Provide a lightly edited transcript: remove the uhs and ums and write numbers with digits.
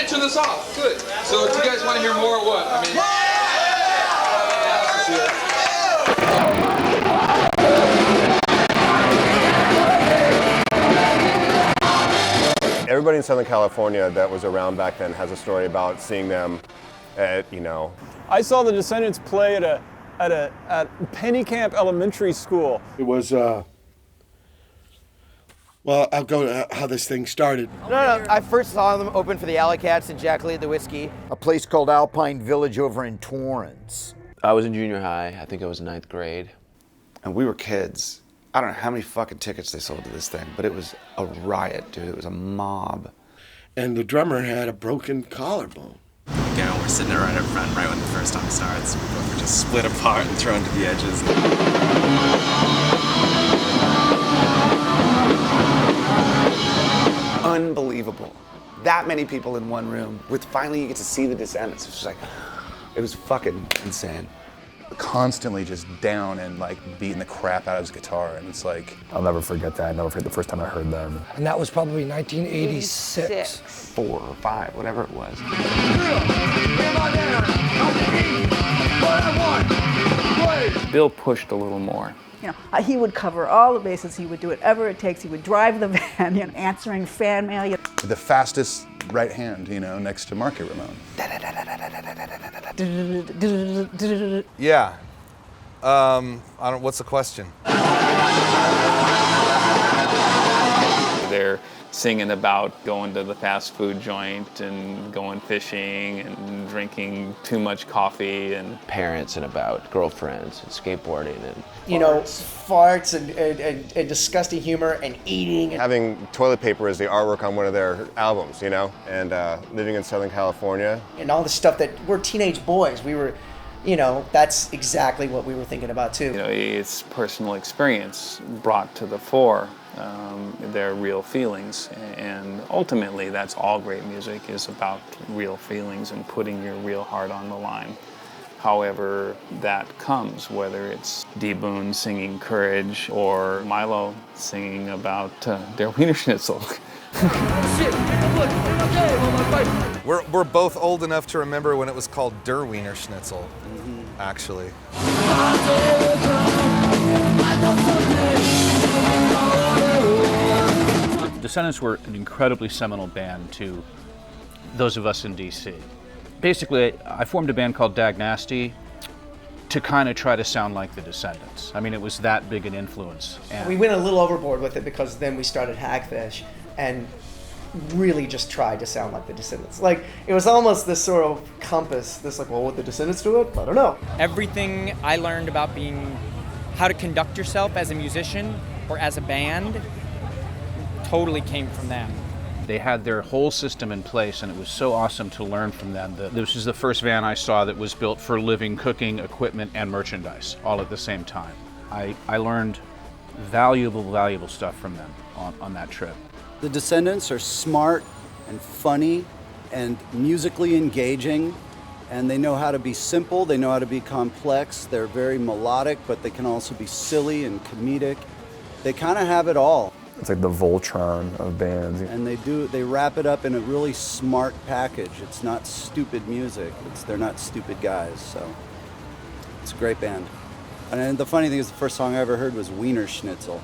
didn't turn this off. Good. So do you guys want to hear more or what? I mean... Everybody in Southern California that was around back then has a story about seeing them at, you know. I saw the Descendents play at Penny Camp Elementary School. It was, well, I'll go to how this thing started. No, I first saw them open for the Alley Cats and Jack Lee the Whiskey. A place called Alpine Village over in Torrance. I was in junior high. I think I was in 9th grade. And we were kids. I don't know how many fucking tickets they sold to this thing, but it was a riot, dude. It was a mob. And the drummer had a broken collarbone. Again, we're sitting right up front, right when the first song starts. We both were just split apart and thrown to the edges. Unbelievable. That many people in one room. With finally you get to see the Descendents. It's just like, it was fucking insane. Constantly just down and like beating the crap out of his guitar, and it's like, I'll never forget that. I never forget the first time I heard them. And that was probably 1986. 4 or 5, whatever it was. Bill pushed a little more. You know, he would cover all the bases. He would do whatever it takes. He would drive the van, you know, answering fan mail. the fastest right hand, you know, next to Market Ramone. Yeah. I don't. What's the question? They're singing about going to the fast food joint and going fishing and drinking too much coffee and parents and about girlfriends and skateboarding and you know, farts and disgusting humor and eating. Having toilet paper as the artwork on one of their albums, you know, and living in Southern California. And all the stuff that we're teenage boys. We were, you know, that's exactly what we were thinking about too. You know, it's personal experience brought to the fore, their real feelings, and ultimately that's all great music is about real feelings and putting your real heart on the line. However that comes, whether it's D. Boone singing Courage or Milo singing about Der Wiener Schnitzel. We're both old enough to remember when it was called Der Wiener Schnitzel, actually. Descendents were an incredibly seminal band to those of us in DC. Basically, I formed a band called Dag Nasty to kind of try to sound like the Descendents. I mean, it was that big an influence. And we went a little overboard with it because then we started Hagfish and really just tried to sound like the Descendents. Like, it was almost this sort of compass, this like, well, would the Descendents do it? I don't know. Everything I learned about how to conduct yourself as a musician or as a band totally came from them. they had their whole system in place, and it was so awesome to learn from them. This is the first van I saw that was built for living cooking equipment and merchandise all at the same time. I learned valuable stuff from them on that trip. The Descendents are smart and funny and musically engaging, and they know how to be simple, they know how to be complex. They're very melodic, but they can also be silly and comedic. They kind of have it all. It's like the Voltron of bands. And they wrap it up in a really smart package. It's not stupid music. They're not stupid guys, so it's a great band. And the funny thing is the first song I ever heard was Wiener Schnitzel.